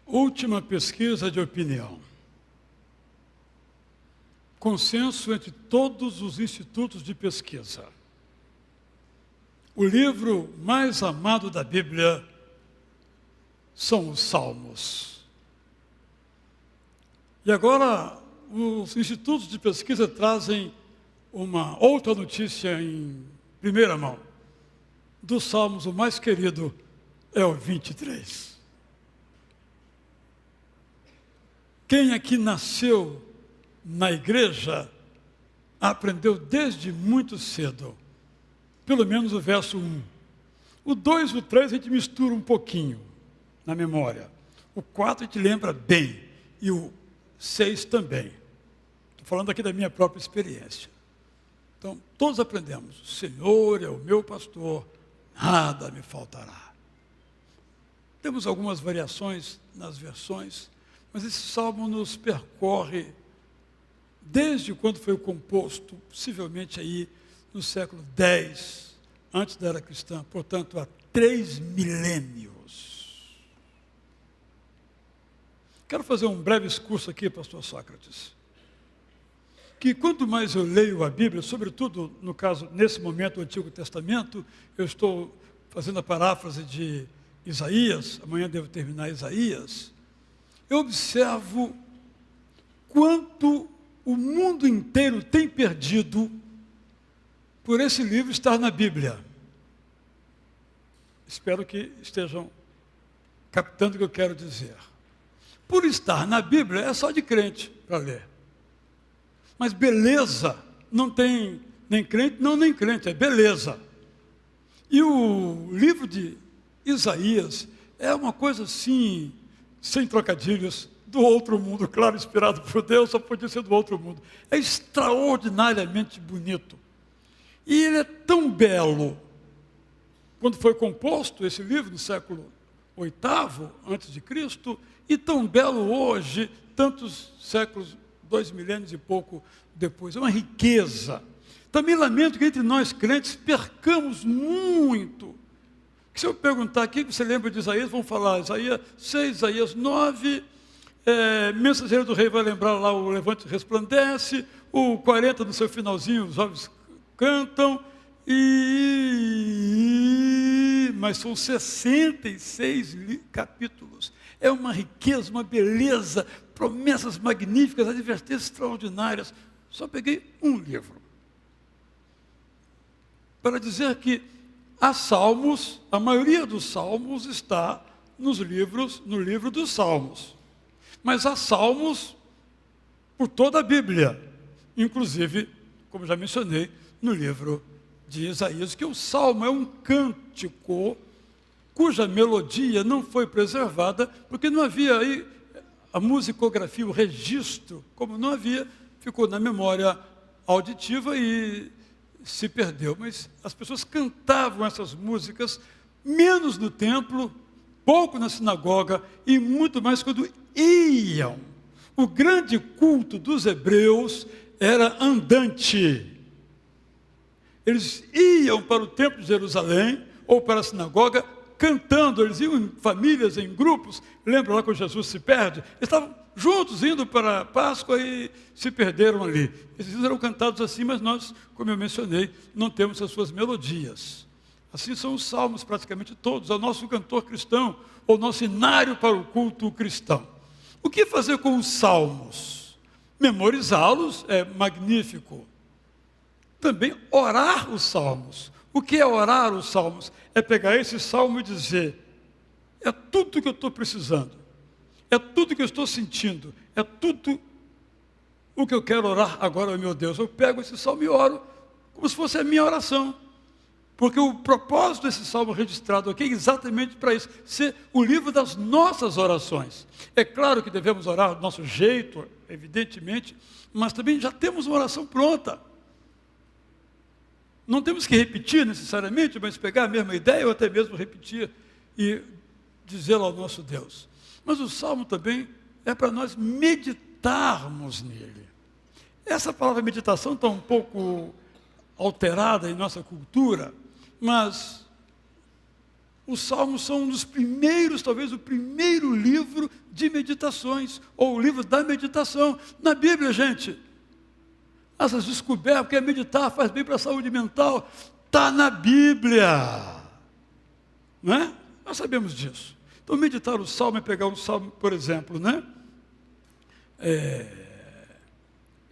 Última pesquisa de opinião. Consenso entre todos os institutos de pesquisa. O livro mais amado da Bíblia são os Salmos. E agora, os institutos de pesquisa trazem uma outra notícia em primeira mão. Dos Salmos, o mais querido é o 23. Quem aqui nasceu na igreja aprendeu desde muito cedo, pelo menos o verso 1. O 2 e o 3 a gente mistura um pouquinho na memória. O 4 a gente lembra bem e o 6 também. Estou falando aqui da minha própria experiência. Então, todos aprendemos. O Senhor é o meu pastor, nada me faltará. Temos algumas variações nas versões, mas esse salmo nos percorre desde quando foi composto, possivelmente aí no século X, antes da era cristã, portanto, há 3 milênios. Quero fazer um breve discurso aqui, pastor Sócrates, que quanto mais eu leio a Bíblia, sobretudo, no caso, nesse momento, o Antigo Testamento, eu estou fazendo a paráfrase de Isaías, amanhã devo terminar Isaías, eu observo quanto o mundo inteiro tem perdido por esse livro estar na Bíblia. Espero que estejam captando o que eu quero dizer. Por estar na Bíblia é só de crente para ler. Mas beleza não tem nem crente, não nem crente, é beleza. E o livro de Isaías é uma coisa assim, sem trocadilhos, do outro mundo, claro, inspirado por Deus, só podia ser do outro mundo. É extraordinariamente bonito. E ele é tão belo. Quando foi composto esse livro, no século VIII, antes de Cristo, e tão belo hoje, tantos séculos, 2 milênios e pouco depois. É uma riqueza. Também lamento que entre nós crentes percamos muito. Se eu perguntar aqui, você lembra de Isaías, vão falar Isaías 6, Isaías 9, Mensageiro do Rei vai lembrar lá o Levante Resplandece, o 40 no seu finalzinho, os jovens cantam, mas são 66 capítulos. É uma riqueza, uma beleza, promessas magníficas, advertências extraordinárias. Só peguei um livro para dizer que há salmos, a maioria dos salmos está no livro dos Salmos. Mas há salmos por toda a Bíblia, inclusive, como já mencionei, no livro de Isaías, que o salmo é um cântico cuja melodia não foi preservada, porque não havia aí a musicografia, o registro, como não havia, ficou na memória auditiva e se perdeu. Mas as pessoas cantavam essas músicas, menos no templo, pouco na sinagoga e muito mais quando iam. O grande culto dos hebreus era andante. Eles iam para o templo de Jerusalém ou para a sinagoga cantando, eles iam em famílias, em grupos. Lembra lá quando Jesus se perde? Eles estavam juntos indo para a Páscoa e se perderam ali. Esses eram cantados assim, mas nós, como eu mencionei, não temos as suas melodias. Assim são os salmos praticamente todos, é o nosso cantor cristão, ou o nosso inário para o culto cristão. O que fazer com os salmos? Memorizá-los é magnífico. Também orar os salmos. O que é orar os salmos? É pegar esse salmo e dizer, é tudo que eu estou precisando, é tudo que eu estou sentindo, é tudo o que eu quero orar agora, meu Deus. Eu pego esse salmo e oro como se fosse a minha oração. Porque o propósito desse salmo registrado aqui é exatamente para isso, ser o livro das nossas orações. É claro que devemos orar do nosso jeito, evidentemente, mas também já temos uma oração pronta. Não temos que repetir necessariamente, mas pegar a mesma ideia ou até mesmo repetir e dizê-la ao nosso Deus. Mas o salmo também é para nós meditarmos nele. Essa palavra meditação está um pouco alterada em nossa cultura, mas Os Salmos são um dos primeiros, talvez o primeiro livro de meditações, ou o livro da meditação. Na Bíblia, gente, essas descobertas, porque meditar faz bem para a saúde mental, está na Bíblia. Não é? Nós sabemos disso. Então, meditar o Salmo é pegar um Salmo, por exemplo, né?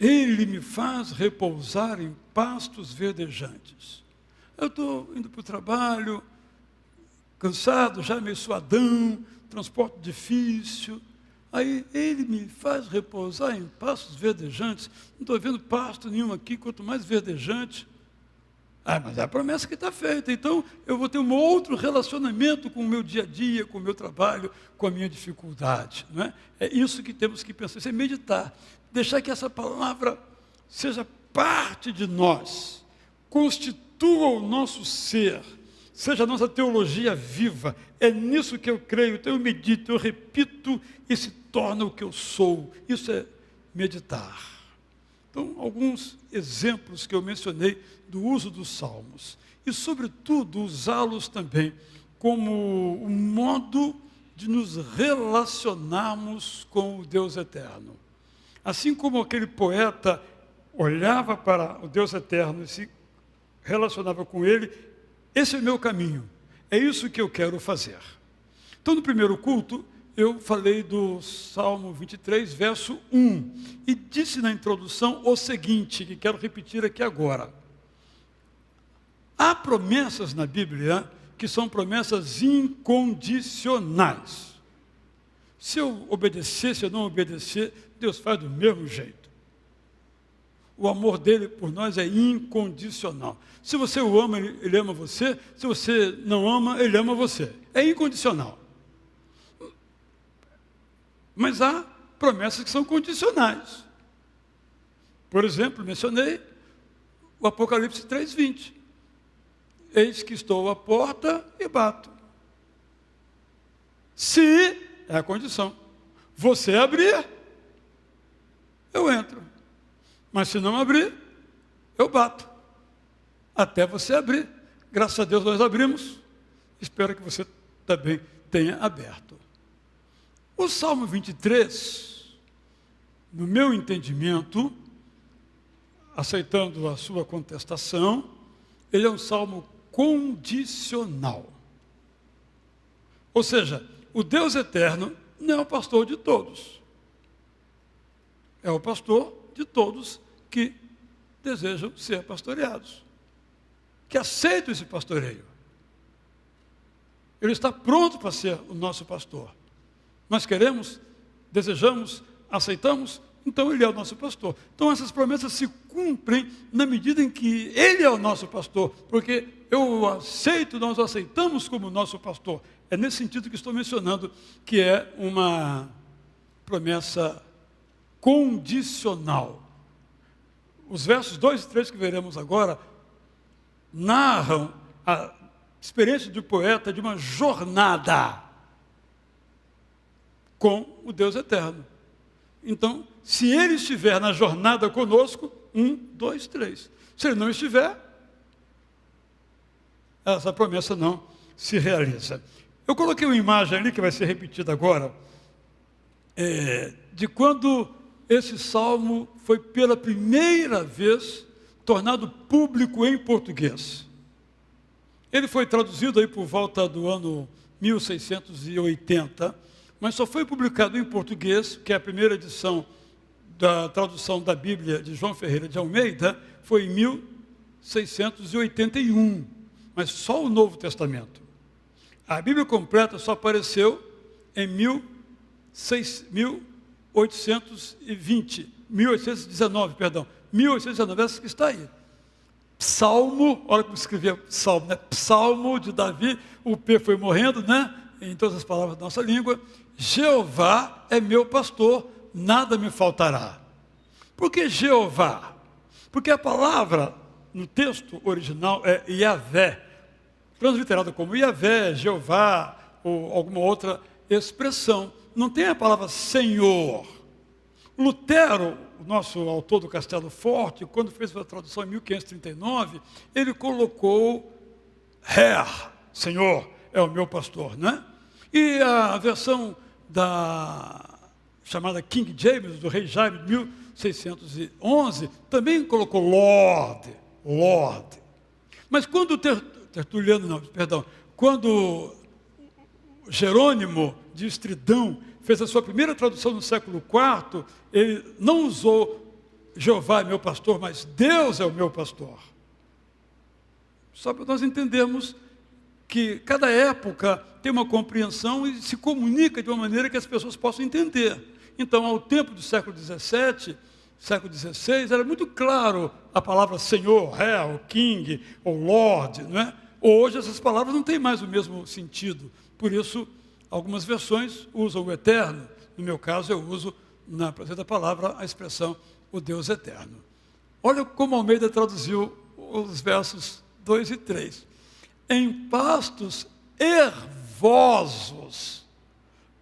Ele me faz repousar em pastos verdejantes. Eu estou indo para o trabalho, cansado, já meio suadão, transporte difícil. Aí ele me faz repousar em pastos verdejantes. Não estou vendo pasto nenhum aqui, quanto mais verdejante. Mas é a promessa que está feita. Então, eu vou ter um outro relacionamento com o meu dia a dia, com o meu trabalho, com a minha dificuldade. Não é? É isso que temos que pensar, isso é meditar. Deixar que essa palavra seja parte de nós, constitua o nosso ser, seja a nossa teologia viva. É nisso que eu creio, então eu medito, eu repito e se torna o que eu sou. Isso é meditar. Então, alguns exemplos que eu mencionei do uso dos salmos. E, sobretudo, usá-los também como um modo de nos relacionarmos com o Deus eterno. Assim como aquele poeta olhava para o Deus eterno e se relacionava com ele, esse é o meu caminho. É isso que eu quero fazer. Então, no primeiro culto, eu falei do Salmo 23, verso 1, e disse na introdução o seguinte, que quero repetir aqui agora. Há promessas na Bíblia que são promessas incondicionais. Se eu obedecer, se eu não obedecer, Deus faz do mesmo jeito. O amor dele por nós é incondicional. Se você o ama, ele ama você. Se você não ama, ele ama você. É incondicional. Mas há promessas que são condicionais. Por exemplo, mencionei o Apocalipse 3:20. Eis que estou à porta e bato. Se, é a condição, você abrir, eu entro. Mas se não abrir, eu bato. Até você abrir. Graças a Deus nós abrimos. Espero que você também tenha aberto. O Salmo 23, no meu entendimento, aceitando a sua contestação, ele é um salmo condicional. Ou seja, o Deus eterno não é o pastor de todos. É o pastor de todos que desejam ser pastoreados, que aceitam esse pastoreio. Ele está pronto para ser o nosso pastor. Nós queremos, desejamos, aceitamos, então ele é o nosso pastor. Então essas promessas se cumprem na medida em que ele é o nosso pastor, porque eu o aceito, nós o aceitamos como nosso pastor. É nesse sentido que estou mencionando que é uma promessa condicional. Os versos 2 e 3 que veremos agora narram a experiência do poeta de uma jornada com o Deus eterno. Então, se ele estiver na jornada conosco, 1, 2, 3. Se ele não estiver, essa promessa não se realiza. Eu coloquei uma imagem ali que vai ser repetida agora, de quando esse salmo foi pela primeira vez tornado público em português. Ele foi traduzido aí por volta do ano 1680, mas só foi publicado em português, que é a primeira edição da tradução da Bíblia de João Ferreira de Almeida, foi em 1681, mas só o Novo Testamento. A Bíblia completa só apareceu em 1819, essa que está aí. Psalmo, olha como escrevia Salmo, né? Psalmo de Davi, o P foi morrendo, né? Em todas as palavras da nossa língua. Jeová é meu pastor, nada me faltará. Por que Jeová? Porque a palavra no texto original é Yahvé, transliterada como Yahvé, Jeová, ou alguma outra expressão. Não tem a palavra Senhor. Lutero, o nosso autor do Castelo Forte, quando fez a tradução em 1539, ele colocou Herr, Senhor, é o meu pastor, né? E a versão chamada King James, do rei Jaime, de 1611, também colocou Lord. Mas quando quando Jerônimo de Estridão fez a sua primeira tradução no século IV, ele não usou Jeová é meu pastor, mas Deus é o meu pastor. Só para nós entendermos que cada época tem uma compreensão e se comunica de uma maneira que as pessoas possam entender. Então, ao tempo do século XVII, século XVI, era muito claro a palavra Senhor, Rei, ou King, ou Lord, não é? Hoje essas palavras não têm mais o mesmo sentido. Por isso, algumas versões usam o eterno. No meu caso, eu uso, na presença da palavra, a expressão o Deus eterno. Olha como Almeida traduziu os versos 2 e 3. Em pastos ervosos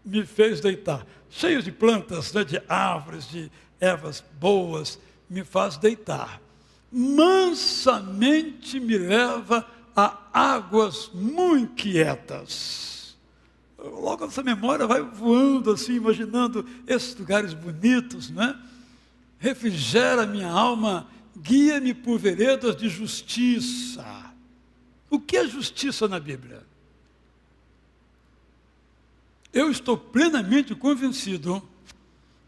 me fez deitar. Cheios de plantas, né, de árvores, de ervas boas, me faz deitar. Mansamente me leva a águas muito quietas. Logo essa memória vai voando assim, imaginando esses lugares bonitos, né? Refrigera minha alma, guia-me por veredas de justiça. O que é justiça na Bíblia? Eu estou plenamente convencido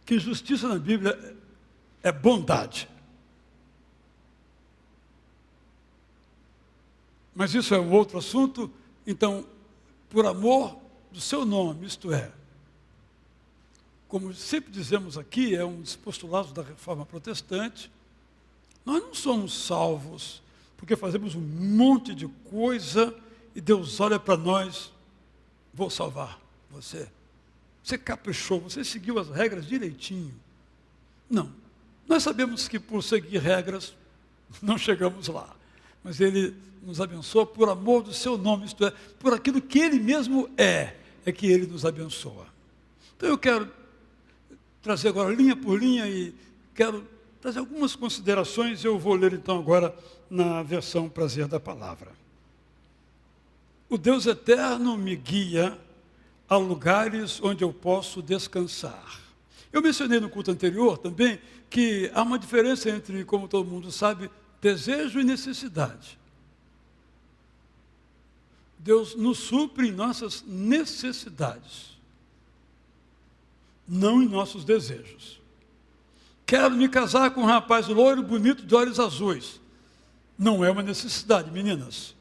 que justiça na Bíblia é bondade. Mas isso é um outro assunto. Então, por amor do seu nome, isto é, como sempre dizemos aqui, é um dos postulados da Reforma Protestante, nós não somos salvos porque fazemos um monte de coisa e Deus olha para nós, vou salvar você. Você caprichou, você seguiu as regras direitinho. Não. Nós sabemos que por seguir regras não chegamos lá. Mas Ele nos abençoa por amor do seu nome, isto é, por aquilo que Ele mesmo é que Ele nos abençoa. Então eu quero trazer agora linha por linha e quero trazer algumas considerações. Eu vou ler então agora na versão Prazer da Palavra. O Deus eterno me guia a lugares onde eu posso descansar. Eu mencionei no culto anterior também que há uma diferença entre, como todo mundo sabe, desejo e necessidade. Deus nos supre em nossas necessidades, não em nossos desejos. Quero me casar com um rapaz loiro, bonito, de olhos azuis. Não é uma necessidade, meninas.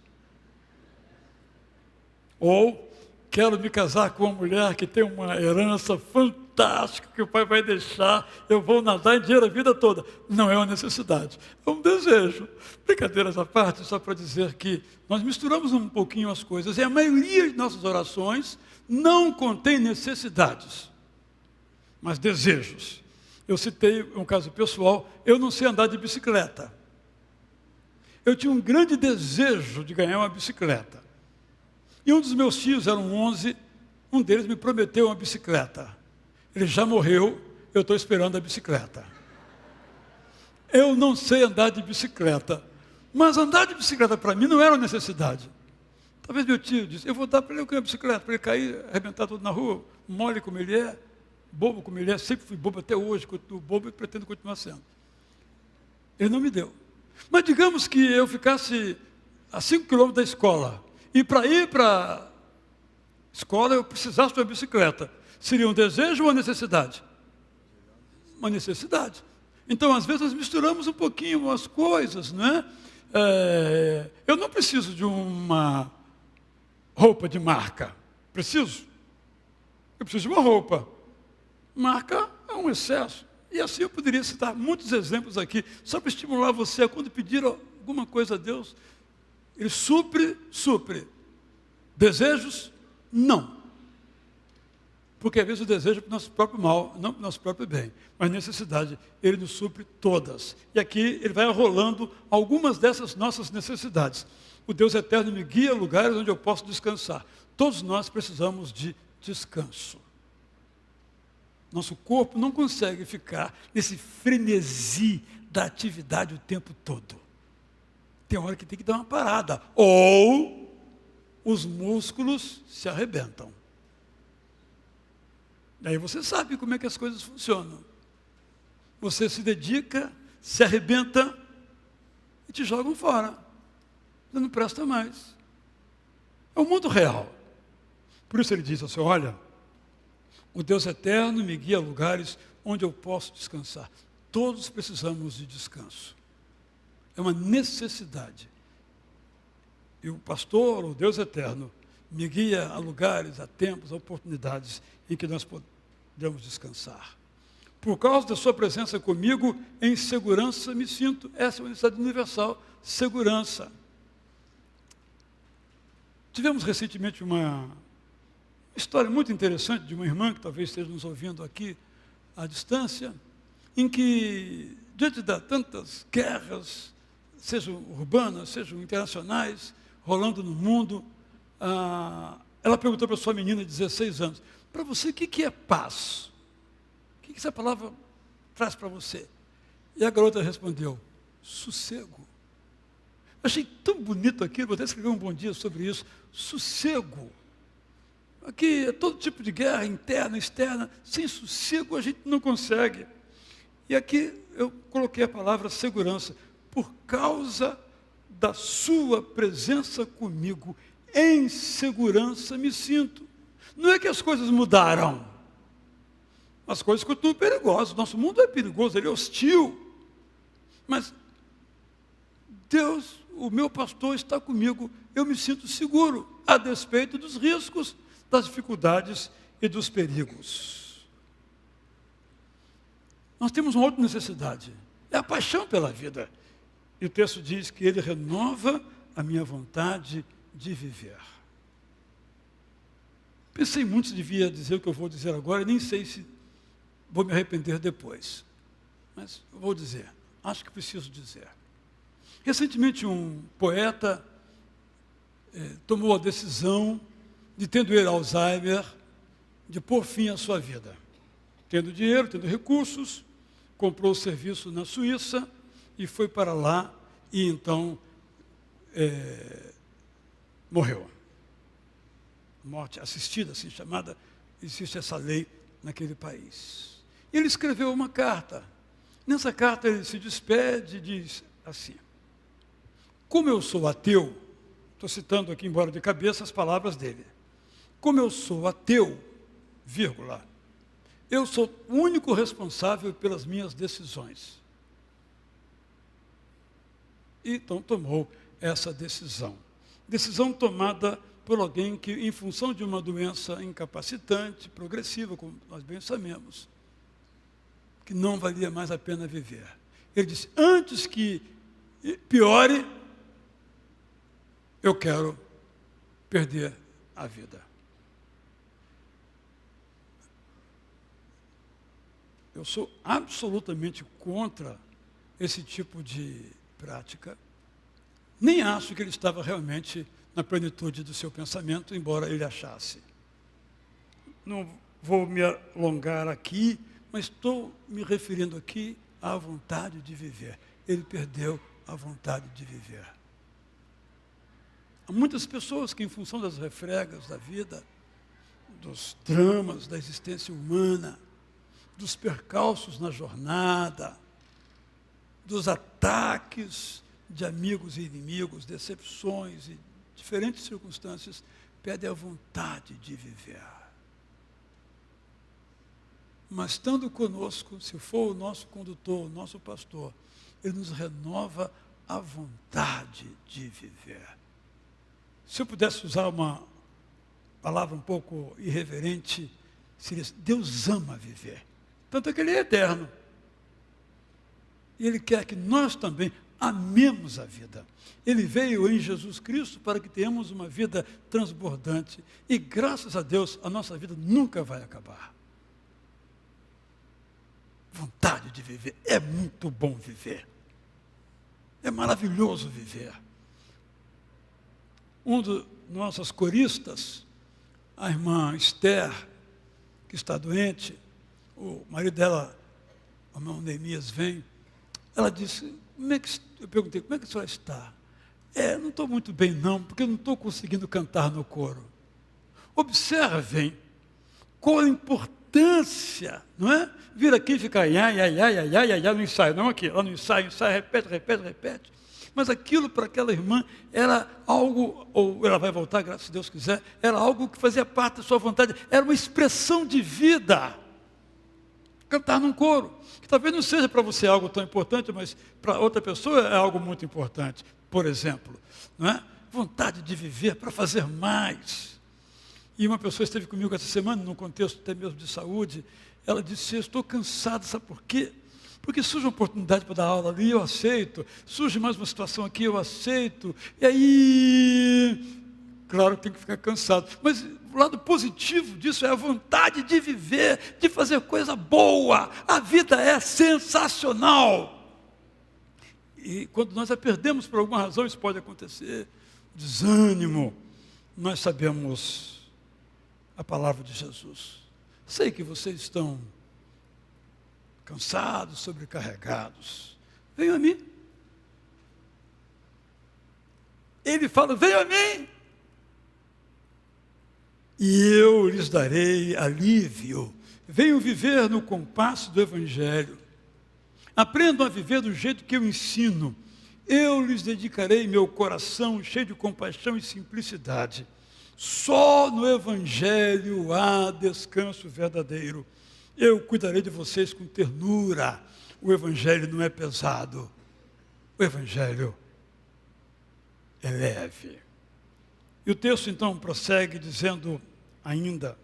Ou quero me casar com uma mulher que tem uma herança fantástica que o pai vai deixar, eu vou nadar em dinheiro a vida toda. Não é uma necessidade, é um desejo. Brincadeiras à parte, só para dizer que nós misturamos um pouquinho as coisas, e a maioria de nossas orações não contém necessidades, mas desejos. Eu citei um caso pessoal, eu não sei andar de bicicleta. Eu tinha um grande desejo de ganhar uma bicicleta. E um dos meus tios, eram 11, um deles me prometeu uma bicicleta. Ele já morreu, eu estou esperando a bicicleta. Eu não sei andar de bicicleta, mas andar de bicicleta para mim não era uma necessidade. Talvez meu tio disse, eu vou dar para ele uma bicicleta, para ele cair, arrebentar tudo na rua, mole como ele é, bobo como ele é, sempre fui bobo até hoje, continuo bobo e pretendo continuar sendo. Ele não me deu. Mas digamos que eu ficasse a 5 quilômetros da escola, e para ir para a escola eu precisasse de uma bicicleta. Seria um desejo ou uma necessidade? Uma necessidade. Então, às vezes, nós misturamos um pouquinho as coisas, né? Eu não preciso de uma roupa de marca. Preciso? Eu preciso de uma roupa. Marca é um excesso. E assim eu poderia citar muitos exemplos aqui, só para estimular você a quando pedir alguma coisa a Deus, Ele supre. Desejos? Não. Porque às vezes o desejo é para o nosso próprio mal, não para o nosso próprio bem. Mas necessidade, Ele nos supre todas. E aqui Ele vai arrolando algumas dessas nossas necessidades. O Deus eterno me guia a lugares onde eu posso descansar. Todos nós precisamos de descanso. Nosso corpo não consegue ficar nesse frenesi da atividade o tempo todo. Tem hora que tem que dar uma parada. Ou os músculos se arrebentam. Daí você sabe como é que as coisas funcionam. Você se dedica, se arrebenta e te jogam fora. Você não presta mais. É o mundo real. Por isso ele diz assim, olha, o Deus eterno me guia a lugares onde eu posso descansar. Todos precisamos de descanso. É uma necessidade. E o pastor, o Deus eterno, me guia a lugares, a tempos, a oportunidades em que nós podemos descansar. Por causa da sua presença comigo, em segurança me sinto. Essa é uma necessidade universal, segurança. Tivemos recentemente uma história muito interessante de uma irmã, que talvez esteja nos ouvindo aqui à distância, em que, diante de tantas guerras, sejam urbanas, sejam internacionais, rolando no mundo, ela perguntou para sua menina de 16 anos, para você, o que é paz? O que essa palavra traz para você? E a garota respondeu, sossego. Achei tão bonito aquilo, vou até escrever um bom dia sobre isso, sossego. Aqui é todo tipo de guerra, interna, externa, sem sossego a gente não consegue. E aqui eu coloquei a palavra segurança, por causa da sua presença comigo, em segurança me sinto. Não é que as coisas mudaram, as coisas continuam perigosas, nosso mundo é perigoso, ele é hostil, mas Deus, o meu pastor está comigo, eu me sinto seguro, a despeito dos riscos, das dificuldades e dos perigos. Nós temos uma outra necessidade, é a paixão pela vida. E o texto diz que ele renova a minha vontade de viver. Pensei muito se devia dizer o que eu vou dizer agora, e nem sei se vou me arrepender depois. Mas eu vou dizer, acho que preciso dizer. Recentemente um poeta tomou a decisão de, tendo ele Alzheimer, de pôr fim à sua vida. Tendo dinheiro, tendo recursos, comprou o serviço na Suíça e foi para lá e então morreu. Morte assistida, assim chamada, existe essa lei naquele país. E ele escreveu uma carta. Nessa carta ele se despede e diz assim, como eu sou ateu, estou citando aqui, embora de cabeça, as palavras dele. Como eu sou ateu, vírgula, eu sou o único responsável pelas minhas decisões. E então tomou essa decisão. Decisão tomada por alguém que, em função de uma doença incapacitante, progressiva, como nós bem sabemos, que não valia mais a pena viver. Ele disse, antes que piore, eu quero perder a vida. Eu sou absolutamente contra esse tipo de prática. Nem acho que ele estava realmente na plenitude do seu pensamento, embora ele achasse. Não vou me alongar aqui, mas estou me referindo aqui à vontade de viver. Ele perdeu a vontade de viver. Há muitas pessoas que, em função das refregas da vida, dos dramas da existência humana, dos percalços na jornada, dos ataques de amigos e inimigos, decepções e diferentes circunstâncias, perdem a vontade de viver. Mas estando conosco, se for o nosso condutor, o nosso pastor, ele nos renova a vontade de viver. Se eu pudesse usar uma palavra um pouco irreverente, seria: Deus ama viver. Tanto é que Ele é eterno. E Ele quer que nós também amemos a vida. Ele veio em Jesus Cristo para que tenhamos uma vida transbordante. E graças a Deus, a nossa vida nunca vai acabar. Vontade de viver. É muito bom viver. É maravilhoso viver. Um dos nossos coristas, a irmã Esther, que está doente, o marido dela, o irmão Neemias, vem, ela disse, eu perguntei, como é que a senhora está? Não estou muito bem não, porque eu não estou conseguindo cantar no coro. Observem qual a importância, não é? Vir aqui e ficar no ensaio, não aqui, lá no ensaio, repete. Mas aquilo para aquela irmã era algo, ou ela vai voltar, graças a Deus quiser, era algo que fazia parte da sua vontade, era uma expressão de vida. Cantar num coro, que talvez não seja para você algo tão importante, mas para outra pessoa é algo muito importante. Por exemplo, não é? Vontade de viver para fazer mais. E uma pessoa esteve comigo essa semana, num contexto até mesmo de saúde, ela disse, eu estou cansado, sabe por quê? Porque surge uma oportunidade para dar aula ali, eu aceito. Surge mais uma situação aqui, eu aceito. E aí, claro que tem que ficar cansado. Mas o lado positivo disso é a vontade de viver, de fazer coisa boa. A vida é sensacional. E quando nós a perdemos por alguma razão, isso pode acontecer. Desânimo. Nós sabemos a palavra de Jesus. Sei que vocês estão cansados, sobrecarregados. Venham a mim. Ele fala, venham a mim. E eu lhes darei alívio. Venham viver no compasso do Evangelho. Aprendam a viver do jeito que eu ensino. Eu lhes dedicarei meu coração cheio de compaixão e simplicidade. Só no Evangelho há descanso verdadeiro. Eu cuidarei de vocês com ternura. O Evangelho não é pesado. O Evangelho é leve. E o texto então prossegue dizendo ainda,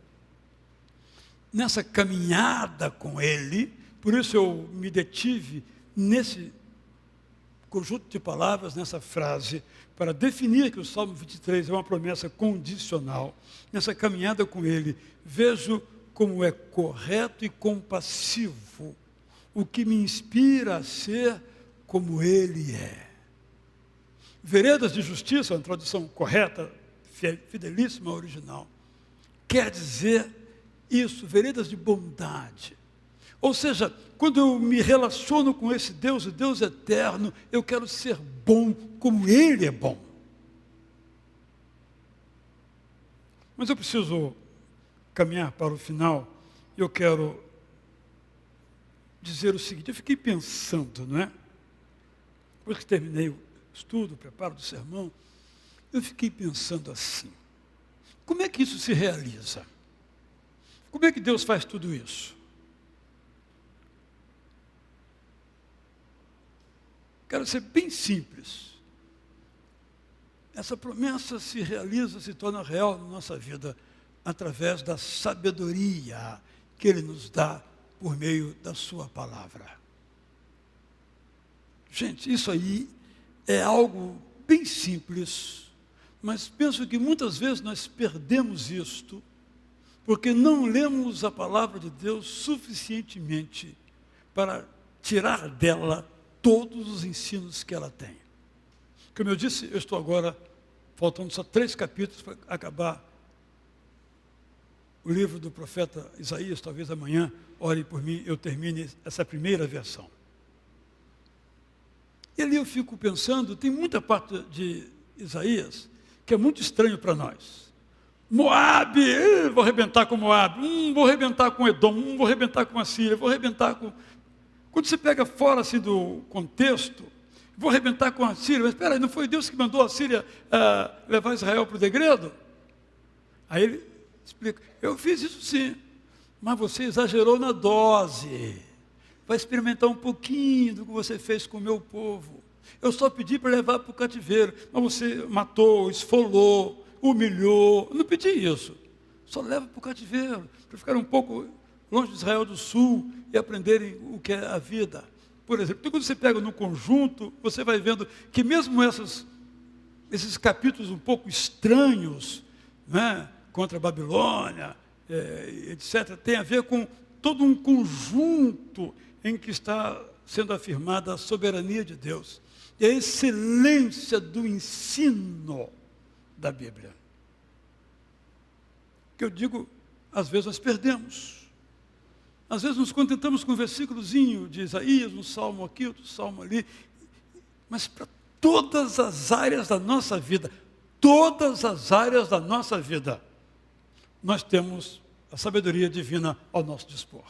nessa caminhada com ele, por isso eu me detive nesse conjunto de palavras, nessa frase, para definir que o Salmo 23 é uma promessa condicional. Nessa caminhada com ele, vejo como é correto e compassivo, o que me inspira a ser como ele é. Veredas de justiça, uma tradução correta, fidelíssima, original, quer dizer isso, veredas de bondade. Ou seja, quando eu me relaciono com esse Deus, o Deus eterno, eu quero ser bom como ele é bom. Mas eu preciso caminhar para o final, eu quero dizer o seguinte, eu fiquei pensando, não é? Depois que terminei o estudo, o preparo do sermão, eu fiquei pensando assim, como é que isso se realiza? Como é que Deus faz tudo isso? Quero ser bem simples. Essa promessa se realiza, se torna real na nossa vida através da sabedoria que Ele nos dá por meio da sua palavra. Gente, isso aí é algo bem simples, mas penso que muitas vezes nós perdemos isto, porque não lemos a palavra de Deus suficientemente para tirar dela todos os ensinos que ela tem. Como eu disse, eu estou agora, faltando só 3 capítulos para acabar o livro do profeta Isaías, talvez amanhã, ore por mim, eu termine essa primeira versão. E ali eu fico pensando, tem muita parte de Isaías que é muito estranho para nós. Moabe, vou arrebentar com Moabe, vou arrebentar com Edom, vou arrebentar com a Síria, vou arrebentar com... Quando você pega fora assim, do contexto, vou arrebentar com a Síria, mas espera aí, não foi Deus que mandou a Síria levar Israel para o degredo? Aí ele explica, eu fiz isso sim, mas você exagerou na dose, vai experimentar um pouquinho do que você fez com o meu povo. Eu só pedi para levar para o cativeiro, mas você matou, esfolou, humilhou, eu não pedi isso, só leva para o cativeiro, para ficar um pouco longe de Israel do Sul e aprenderem o que é a vida. Por exemplo, então, quando você pega no conjunto, você vai vendo que mesmo esses capítulos um pouco estranhos, né, contra a Babilônia, etc., tem a ver com todo um conjunto em que está sendo afirmada a soberania de Deus e a excelência do ensino da Bíblia. Que eu digo, às vezes nós perdemos. Às vezes nos contentamos com um versículozinho de Isaías, um salmo aqui, outro salmo ali, mas para todas as áreas da nossa vida, todas as áreas da nossa vida, nós temos a sabedoria divina ao nosso dispor.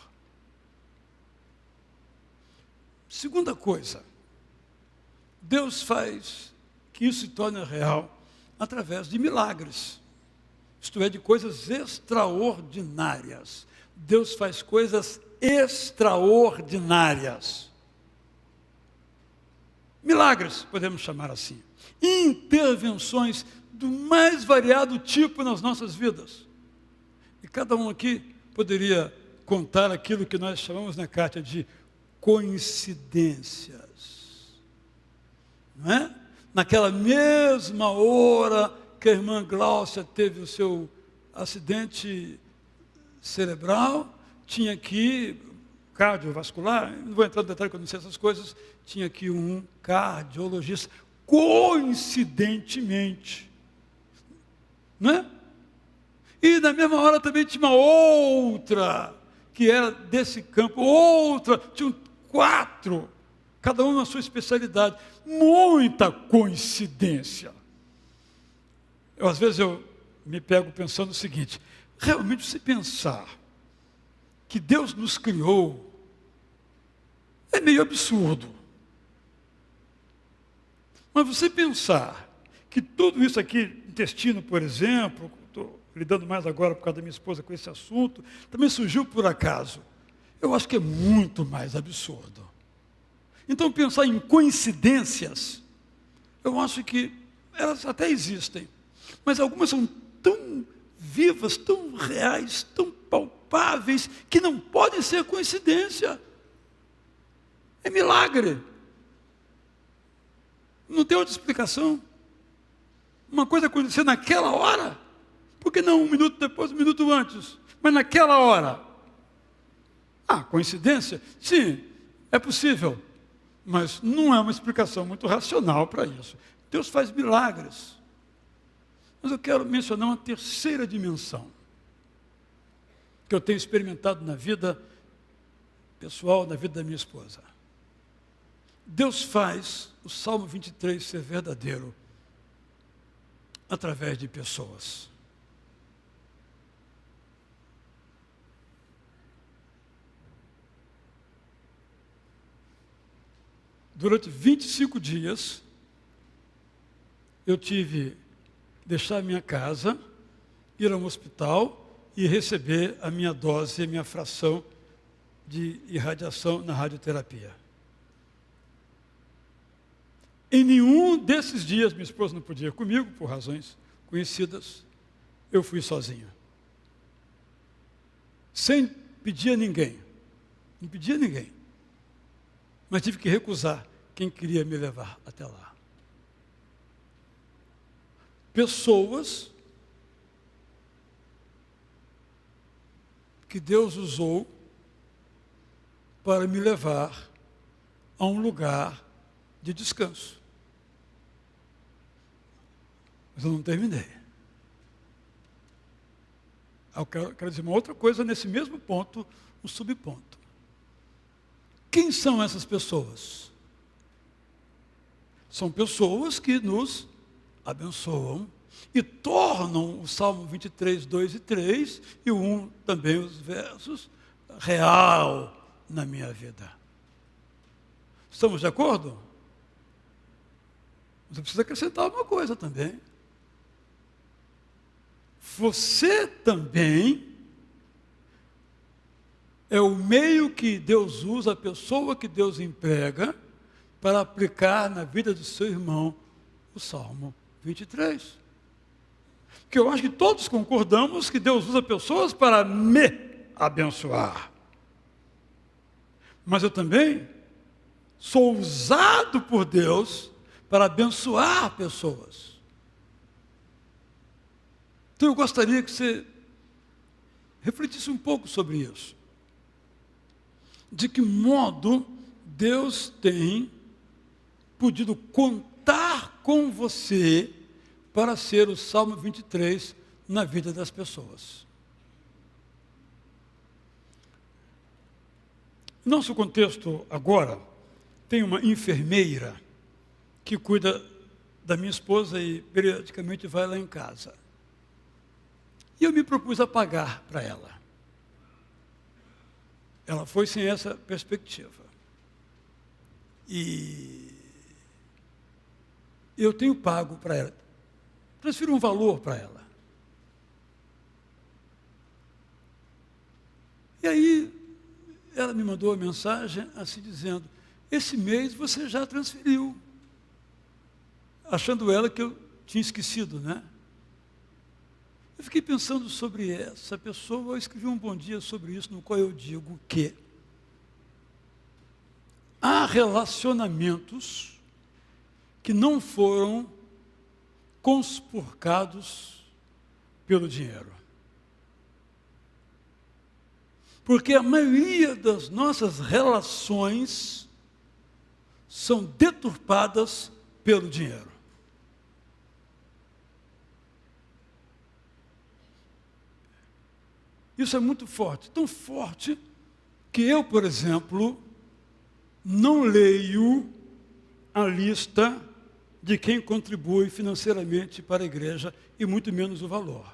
Segunda coisa, Deus faz que isso se torne real através de milagres, isto é, de coisas extraordinárias. Deus faz coisas extraordinárias. Milagres, podemos chamar assim. Intervenções do mais variado tipo nas nossas vidas. E cada um aqui poderia contar aquilo que nós chamamos na carta de coincidências. Não é? Naquela mesma hora que a irmã Gláucia teve o seu acidente cerebral, tinha aqui cardiovascular, não vou entrar no detalhe que eu não sei essas coisas, tinha aqui um cardiologista, coincidentemente, né? E na mesma hora também tinha uma outra, que era desse campo, outra, tinham 4, cada um na sua especialidade, muita coincidência. Às vezes eu me pego pensando o seguinte, realmente se pensar que Deus nos criou, é meio absurdo. Mas você pensar que tudo isso aqui, intestino, por exemplo, estou lidando mais agora por causa da minha esposa com esse assunto, também surgiu por acaso. Eu acho que é muito mais absurdo. Então, pensar em coincidências, eu acho que elas até existem, mas algumas são tão vivas, tão reais, tão palpáveis, que não podem ser coincidência. É milagre. Não tem outra explicação. Uma coisa acontecer naquela hora, por que não 1 minuto depois, 1 minuto antes? Mas naquela hora. Ah, coincidência? Sim, é possível. Mas não é uma explicação muito racional para isso. Deus faz milagres. Mas eu quero mencionar uma terceira dimensão que eu tenho experimentado na vida pessoal, na vida da minha esposa. Deus faz o Salmo 23 ser verdadeiro através de pessoas. Durante 25 dias, eu tive que deixar minha casa, ir a um hospital e receber a minha dose, a minha fração de irradiação na radioterapia. Em nenhum desses dias, minha esposa não podia ir comigo, por razões conhecidas, eu fui sozinho. Sem pedir a ninguém. Não pedi a ninguém. Mas tive que recusar quem queria me levar até lá. Pessoas que Deus usou para me levar a um lugar de descanso. Mas eu não terminei. Eu quero dizer uma outra coisa nesse mesmo ponto, um subponto. Quem são essas pessoas? São pessoas que nos abençoam e tornam o Salmo 23, 2 e 3 e o 1 também, os versos, real na minha vida. Estamos de acordo? Você precisa acrescentar uma coisa também. Você também é o meio que Deus usa, a pessoa que Deus emprega para aplicar na vida do seu irmão o Salmo 23. Porque eu acho que todos concordamos que Deus usa pessoas para me abençoar. Mas eu também sou usado por Deus para abençoar pessoas. Então eu gostaria que você refletisse um pouco sobre isso. De que modo Deus tem podido contar com você para ser o Salmo 23 na vida das pessoas. Nosso contexto agora tem uma enfermeira que cuida da minha esposa e periodicamente vai lá em casa. E eu me propus a pagar para ela. Ela foi sem essa perspectiva. E eu tenho pago para ela. Transfiro um valor para ela. E aí, ela me mandou uma mensagem assim dizendo, esse mês você já transferiu. Achando ela que eu tinha esquecido, né? Eu fiquei pensando sobre essa pessoa, eu escrevi um bom dia sobre isso, no qual eu digo que há relacionamentos que não foram conspurcados pelo dinheiro. Porque a maioria das nossas relações são deturpadas pelo dinheiro. Isso é muito forte, tão forte que eu, por exemplo, não leio a lista de quem contribui financeiramente para a igreja e muito menos o valor.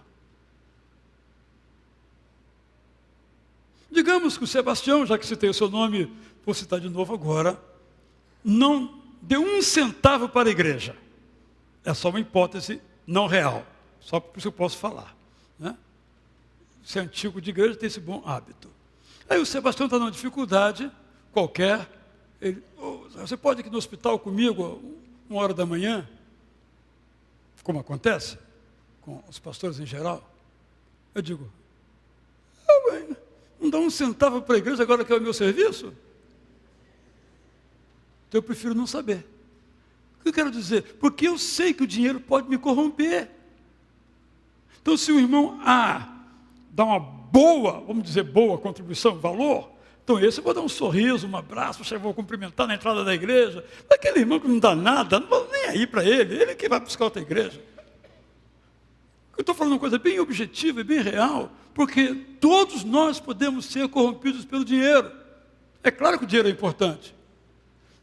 Digamos que o Sebastião, já que citei o seu nome, vou citar de novo agora, não deu 1 centavo para a igreja. É só uma hipótese não real, só por isso eu posso falar, né? Se é antigo de igreja, tem esse bom hábito. Aí o Sebastião está numa dificuldade qualquer. Ele, você pode ir no hospital comigo 1h da manhã? Como acontece com os pastores em geral. Eu digo, não dá 1 centavo para a igreja agora que é o meu serviço? Então eu prefiro não saber. O que eu quero dizer? Porque eu sei que o dinheiro pode me corromper. Então se o irmão dá uma boa, vamos dizer, boa contribuição, valor, então esse eu vou dar um sorriso, um abraço, eu vou cumprimentar na entrada da igreja. Mas aquele irmão que não dá nada, não vou nem aí para ele que vai buscar outra igreja. Eu estou falando uma coisa bem objetiva e bem real, porque todos nós podemos ser corrompidos pelo dinheiro. É claro que o dinheiro é importante,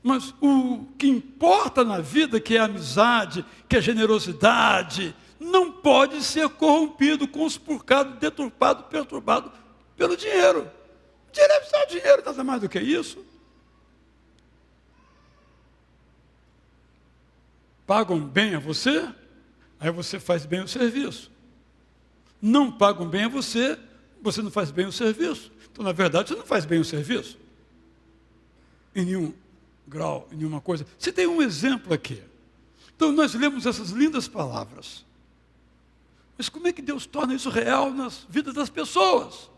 mas o que importa na vida, que é a amizade, que é a generosidade, não pode ser corrompido, conspurcado, deturpado, perturbado pelo dinheiro. O dinheiro é só dinheiro, nada mais do que isso. Pagam bem a você, aí você faz bem o serviço. Não pagam bem a você, você não faz bem o serviço. Então, na verdade, você não faz bem o serviço. Em nenhum grau, em nenhuma coisa. Você tem um exemplo aqui. Então, nós lemos essas lindas palavras. Mas como é que Deus torna isso real nas vidas das pessoas?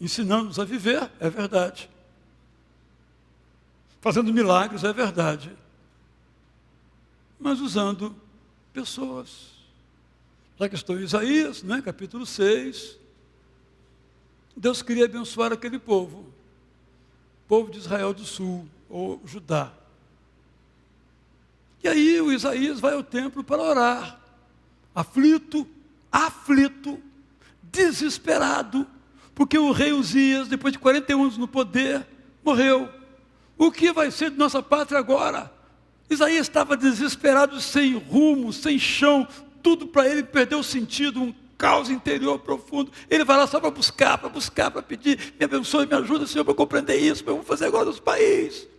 Ensinando-nos a viver, é verdade. Fazendo milagres, é verdade. Mas usando pessoas. Já que estou em Isaías, né, capítulo 6, Deus queria abençoar aquele povo de Israel do Sul, ou Judá. E aí o Isaías vai ao templo para orar, aflito, desesperado, porque o rei Uzias, depois de 41 anos no poder, morreu. O que vai ser de nossa pátria agora? Isaías estava desesperado, sem rumo, sem chão, tudo para ele perdeu o sentido, um caos interior profundo. Ele vai lá só para buscar, para pedir, me abençoe, me ajuda, Senhor, para compreender isso, para eu fazer agora nos países.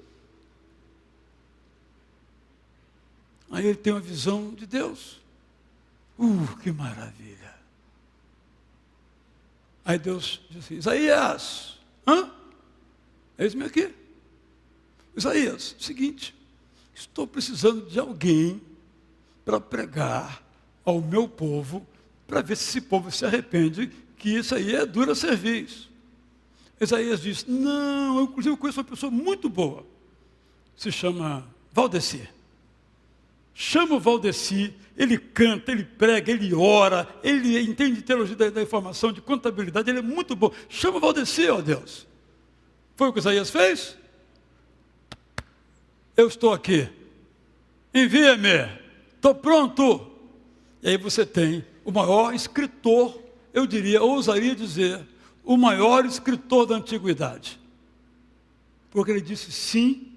Aí ele tem uma visão de Deus. Que maravilha. Aí Deus diz assim, Isaías, eis-me aqui. Isaías, seguinte, estou precisando de alguém para pregar ao meu povo, para ver se esse povo se arrepende, que isso aí é dura serviço. Isaías diz, não, eu inclusive conheço uma pessoa muito boa, se chama Valdeci. Chama o Valdeci, ele canta, ele prega, ele ora, ele entende teologia da informação, de contabilidade, ele é muito bom. Chama o Valdeci, ó Deus. Foi o que Isaías fez? Eu estou aqui. Envia-me. Estou pronto. E aí você tem o maior escritor, eu diria, ousaria dizer, o maior escritor da antiguidade. Porque ele disse sim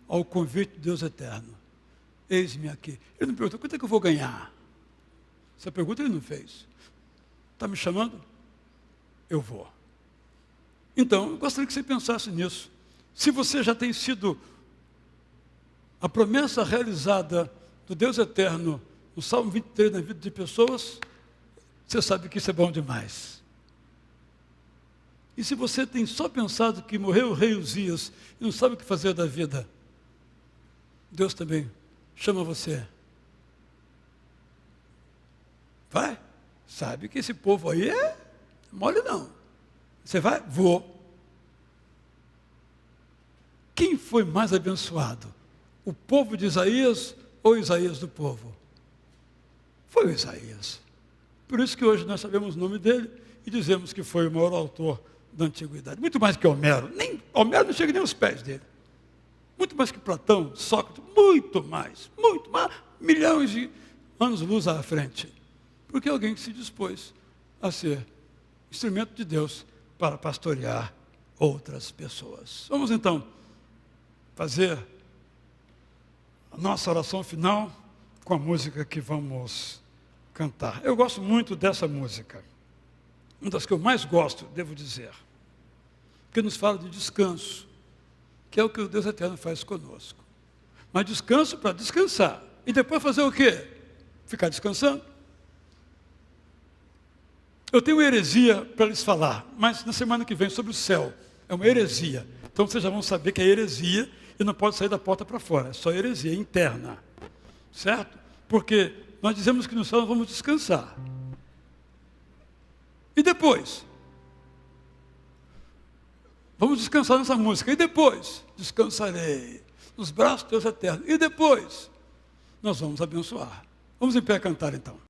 ao convite de Deus eterno. Eis-me aqui. Ele não perguntou, quanto é que eu vou ganhar? Essa pergunta ele não fez. Está me chamando? Eu vou. Então, eu gostaria que você pensasse nisso. Se você já tem sido a promessa realizada do Deus eterno no Salmo 23 na vida de pessoas, você sabe que isso é bom demais. E se você tem só pensado que morreu o rei Uzias e não sabe o que fazer da vida, Deus também chama você. Vai. Sabe que esse povo aí é mole não. Você vai? Vou. Quem foi mais abençoado? O povo de Isaías ou Isaías do povo? Foi o Isaías. Por isso que hoje nós sabemos o nome dele e dizemos que foi o maior autor da antiguidade. Muito mais que Homero. Homero não chega nem aos pés dele. Muito mais que Platão, Sócrates, muito mais, milhões de anos-luz à frente. Porque alguém que se dispôs a ser instrumento de Deus para pastorear outras pessoas. Vamos então fazer a nossa oração final com a música que vamos cantar. Eu gosto muito dessa música. Uma das que eu mais gosto, devo dizer. Porque nos fala de descanso, que é o que o Deus Eterno faz conosco. Mas descanso para descansar. E depois fazer o quê? Ficar descansando. Eu tenho uma heresia para lhes falar, mas na semana que vem sobre o céu. É uma heresia. Então vocês já vão saber que é heresia e não pode sair da porta para fora. É só heresia interna. Certo? Porque nós dizemos que no céu nós vamos descansar. E depois? Vamos descansar nessa música. E depois? Descansarei nos braços de Deus Eterno. E depois? Nós vamos abençoar. Vamos em pé cantar então.